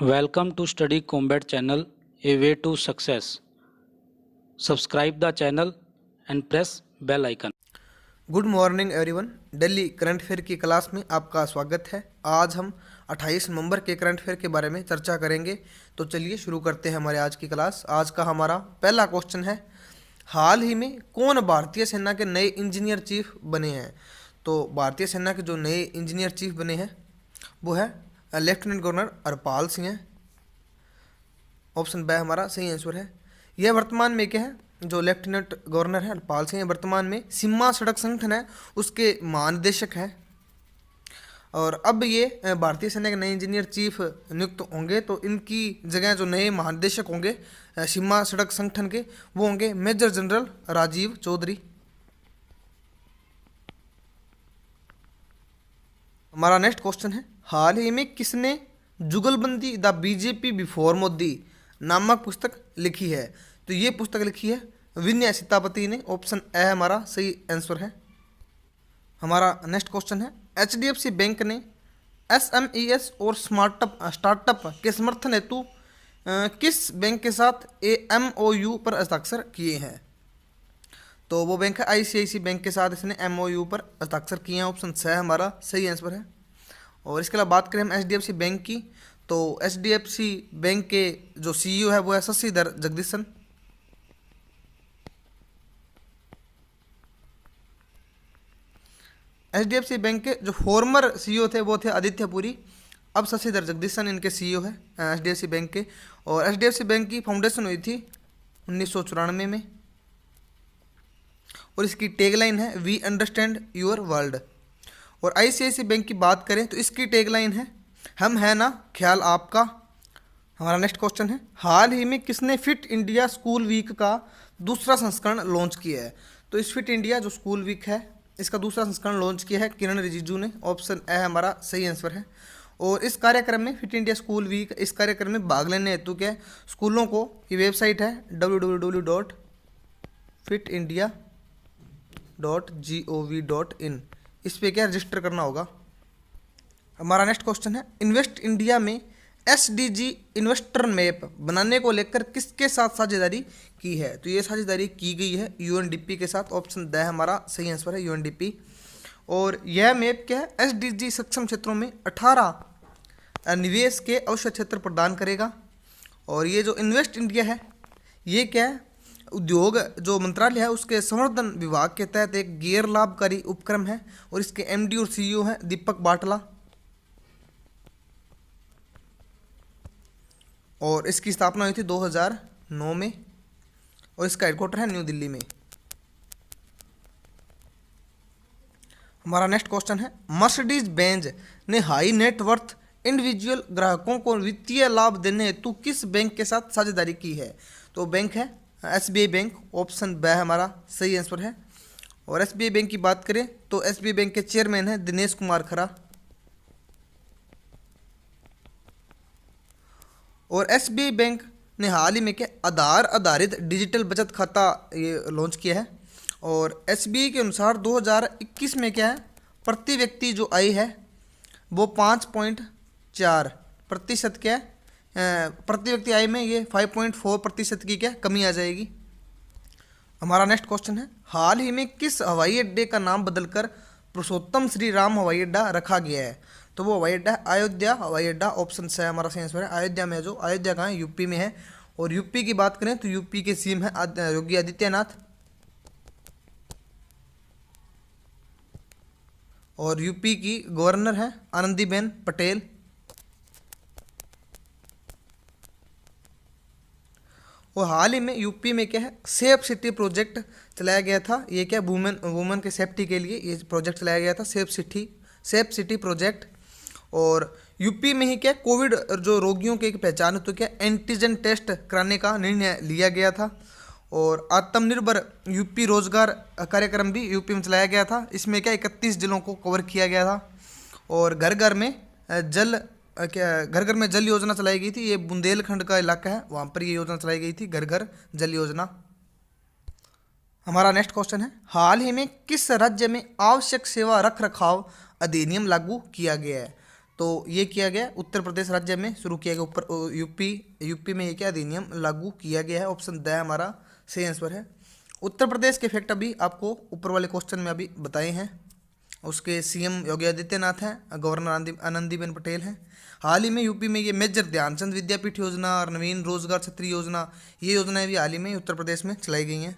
Welcome to Study Combat channel, a way to success. Subscribe the channel and press bell icon. Good morning everyone. Delhi current affair की class में आपका स्वागत है। आज हम 28 नवंबर के करंट अफेयर के बारे में चर्चा करेंगे। तो चलिए शुरू करते हैं हमारे आज की क्लास। आज का हमारा पहला क्वेश्चन है, हाल ही में कौन भारतीय सेना के नए इंजीनियर चीफ बने हैं? तो भारतीय सेना के जो नए इंजीनियर चीफ बने हैं वो है लेफ्टिनेंट गवर्नर हरपाल सिंह है। ऑप्शन बी हमारा सही आंसर है। यह वर्तमान में क्या है, जो लेफ्टिनेंट गवर्नर है हरपाल सिंह वर्तमान में सीमा सड़क संगठन है उसके महानिदेशक हैं। और अब ये भारतीय सेना के नए इंजीनियर चीफ नियुक्त होंगे, तो इनकी जगह जो नए महानिदेशक होंगे सीमा सड़क संगठन के, वो होंगे मेजर जनरल राजीव चौधरी। हमारा नेक्स्ट क्वेश्चन है, हाल ही में किसने जुगलबंदी द बीजेपी बिफोर मोदी नामक पुस्तक लिखी है? तो ये पुस्तक लिखी है विनय सीतापति ने। ऑप्शन ए हमारा सही आंसर है। हमारा नेक्स्ट क्वेश्चन है, एचडीएफसी बैंक ने एसएमईएस और स्टार्टअप के समर्थन हेतु किस बैंक के साथ एमओयू पर हस्ताक्षर किए हैं? तो वो बैंक है आईसीआईसी बैंक के साथ इसने एमओयू पर हस्ताक्षर किए हैं। ऑप्शन सी हमारा सही आंसर है। और इसके अलावा बात करें हम एचडीएफसी बैंक की, तो एचडीएफसी बैंक के जो सीईओ है वो है शशिधर जगदीशन। एचडीएफसी बैंक के जो फॉर्मर सीईओ थे वो थे आदित्य पुरी, अब शशिधर जगदीशन इनके सीईओ है एचडीएफसी बैंक के। और एचडीएफसी बैंक की फाउंडेशन हुई थी 1994 में, और इसकी टैगलाइन है वी अंडरस्टैंड योर वर्ल्ड। और आईसीआईसी बैंक की बात करें तो इसकी टैगलाइन है हम है ना ख्याल आपका। हमारा नेक्स्ट क्वेश्चन है, हाल ही में किसने फिट इंडिया स्कूल वीक का दूसरा संस्करण लॉन्च किया है? तो इस फिट इंडिया जो स्कूल वीक है इसका दूसरा संस्करण लॉन्च किया है किरण रिजिजू ने। ऑप्शन ए हमारा सही आंसर है। और इस कार्यक्रम में फिट इंडिया स्कूल वीक, इस कार्यक्रम में भाग लेने हेतु क्या स्कूलों को, ये वेबसाइट है www.fitindia.gov.in, इस पर क्या रजिस्टर करना होगा। हमारा नेक्स्ट क्वेश्चन है, इन्वेस्ट इंडिया में एसडीजी इन्वेस्टर मैप बनाने को लेकर किसके साथ साझेदारी की है? तो ये साझेदारी की गई है यूएनडीपी के साथ। ऑप्शन द हमारा सही आंसर है यूएनडीपी। और यह मैप क्या है, एसडीजी सक्षम क्षेत्रों में 18 निवेश के अवसर क्षेत्र प्रदान करेगा। और ये जो इन्वेस्ट इंडिया है ये क्या है, उद्योग जो मंत्रालय है उसके संवर्धन विभाग के तहत एक गैर लाभकारी उपक्रम है। और इसके एमडी और सीईओ हैं दीपक बाटला। और इसकी स्थापना हुई थी 2009 में, और इसका हेडक्वार्टर है न्यू दिल्ली में। हमारा नेक्स्ट क्वेश्चन है, मर्सिडीज बेंज ने हाई नेटवर्थ इंडिविजुअल ग्राहकों को वित्तीय लाभ देने हेतु किस बैंक के साथ साझेदारी की है? तो बैंक है एसबीआई बैंक। ऑप्शन बी हमारा सही आंसर है। और एसबीआई बैंक की बात करें तो एसबीआई बैंक के चेयरमैन है दिनेश कुमार खरा। और एसबीआई बैंक ने हाल ही में क्या आधार आधारित डिजिटल बचत खाता ये लॉन्च किया है। और एसबीआई के अनुसार 2021 में क्या है, प्रति व्यक्ति जो आय है वो 5.4% क्या है, प्रति व्यक्ति आय में ये 5.4% की क्या कमी आ जाएगी। हमारा नेक्स्ट क्वेश्चन है, हाल ही में किस हवाई अड्डे का नाम बदलकर पुरुषोत्तम श्री राम हवाई अड्डा रखा गया है? तो वो हवाई अड्डा अयोध्या हवाई अड्डा। ऑप्शन से हमारा सही आंसर है। अयोध्या में, जो अयोध्या कहाँ है, यूपी में है। और यूपी की बात करें तो यूपी के सीएम है योगी आदित्यनाथ। और यूपी की गवर्नर है आनंदीबेन पटेल। और हाल ही में यूपी में क्या है, सेफ सिटी प्रोजेक्ट चलाया गया था। ये क्या वुमेन के सेफ्टी के लिए ये प्रोजेक्ट चलाया गया था, सेफ सिटी प्रोजेक्ट। और यूपी में ही क्या कोविड जो रोगियों की पहचान तो क्या एंटीजन टेस्ट कराने का निर्णय लिया गया था। और आत्मनिर्भर यूपी रोजगार कार्यक्रम भी यूपी में चलाया गया था। इसमें क्या 31 जिलों को कवर किया गया था। और घर घर में जल योजना चलाई गई थी। ये बुंदेलखंड का इलाका है, वहाँ पर ये योजना चलाई गई थी, घर घर जल योजना। हमारा नेक्स्ट क्वेश्चन है, हाल ही में किस राज्य में आवश्यक सेवा रख रखाव अधिनियम लागू किया गया है? तो ये किया गया उत्तर प्रदेश राज्य में शुरू किया गया, ऊपर यूपी में ये क्या अधिनियम लागू किया गया है। ऑप्शन द हमारा सही आंसर है। उत्तर प्रदेश के फैक्ट अभी आपको ऊपर वाले क्वेश्चन में अभी बताए हैं। उसके सीएम योगी आदित्यनाथ हैं, गवर्नर आनंदीबेन पटेल हैं। हाल ही में यूपी में ये मेजर ध्यानचंद विद्यापीठ योजना और नवीन रोजगार छतरी योजना, ये योजनाएं भी हाल ही में उत्तर प्रदेश में चलाई गई हैं।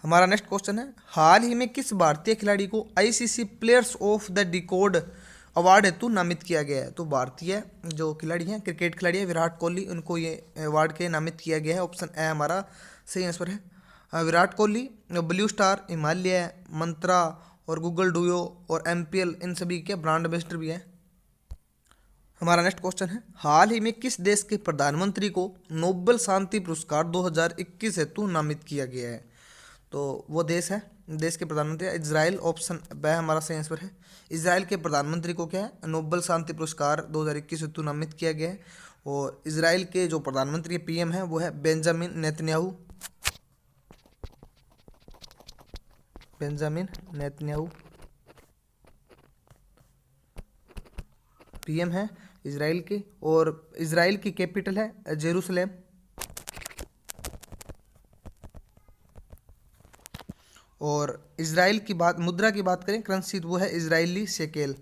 हमारा नेक्स्ट क्वेश्चन है, हाल ही में किस भारतीय खिलाड़ी को ICC players of the decode award हेतु नामित किया गया है? तो भारतीय जो खिलाड़ी हैं, क्रिकेट खिलाड़ी हैं विराट कोहली, उनको ये अवार्ड के नामित किया गया है। ऑप्शन ए हमारा सही आंसर है। विराट कोहली, ब्लू स्टार, हिमालय, मंत्रा और गूगल डुयो और एमपीएल, इन सभी के ब्रांड एम्बेसडर भी हैं। हमारा नेक्स्ट क्वेश्चन है, हाल ही में किस देश के प्रधानमंत्री को नोबेल शांति पुरस्कार 2021 हेतु नामित किया गया है? तो वो देश के प्रधानमंत्री इजराइल। ऑप्शन ब हमारा सही आंसर है। इजराइल के प्रधानमंत्री को क्या है, नोबेल शांति पुरस्कार 2021 हेतु नामित किया गया है। और इजराइल के जो प्रधानमंत्री पीएम है वो है बेंजामिन नेतन्याहू। पीएम है इजराइल के, और इजराइल की कैपिटल है जेरूसलेम। और इजराइल की मुद्रा की बात करें, करेंसी, वो है इजरायली शेकेल।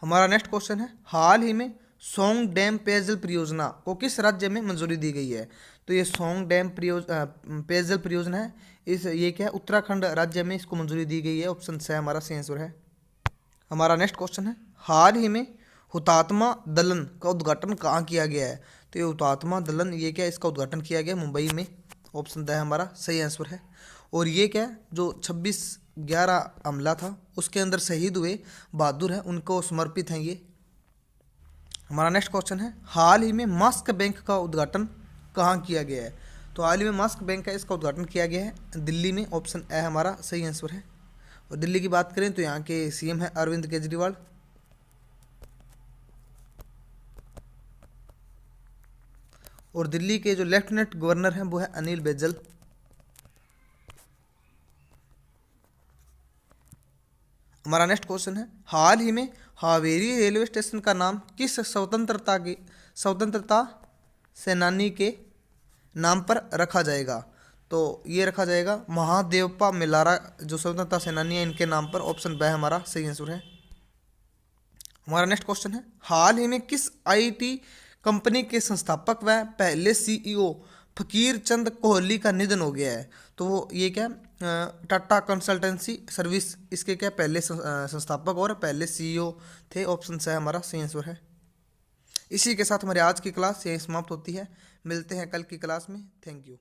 हमारा नेक्स्ट क्वेश्चन है, हाल ही में सोंग डैम पेयजल परियोजना को किस राज्य में मंजूरी दी गई है? तो ये सोंग डैम पेयजल परियोजना है, ये क्या है, उत्तराखंड राज्य में इसको मंजूरी दी गई है। ऑप्शन से हमारा सही आंसर है। हमारा नेक्स्ट क्वेश्चन है, हाल ही में हुतात्मा दलन का उद्घाटन कहाँ किया गया है? तो ये हुतात्मा दलन, ये क्या, इसका उद्घाटन किया गया मुंबई में। ऑप्शन द हमारा सही आंसर है। और ये क्या, जो 26/11 हमला था उसके अंदर शहीद हुए बहादुर हैं, उनको समर्पित हैं ये। हमारा नेक्स्ट क्वेश्चन है, हाल ही में मास्क बैंक का उद्घाटन कहाँ किया गया है? तो हाल ही में मास्क बैंक का इसका उद्घाटन किया गया है दिल्ली में। ऑप्शन ए हमारा सही आंसर है। और दिल्ली की बात करें तो यहाँ के सीएम है अरविंद केजरीवाल। और दिल्ली के जो लेफ्टिनेंट गवर्नर हैं वो है अनिल बैजल। हमारा नेक्स्ट क्वेश्चन है, हाल ही में हावेरी रेलवे स्टेशन का नाम किस स्वतंत्रता सेनानी के नाम पर रखा जाएगा? तो ये रखा जाएगा महादेवप्पा मिलारा, जो स्वतंत्रता सेनानी है, इनके नाम पर। ऑप्शन ब हमारा सही आंसर है। हमारा नेक्स्ट क्वेश्चन है, हाल ही में किस आईटी कंपनी के संस्थापक व पहले सीईओ फकीर चंद कोहली का निधन हो गया है? तो वो ये क्या, टाटा कंसल्टेंसी सर्विस, इसके क्या पहले संस्थापक और पहले सीईओ थे। ऑप्शन से हमारा सही आंसर है। इसी के साथ हमारी आज की क्लास यही समाप्त होती है। मिलते हैं कल की क्लास में। Thank you.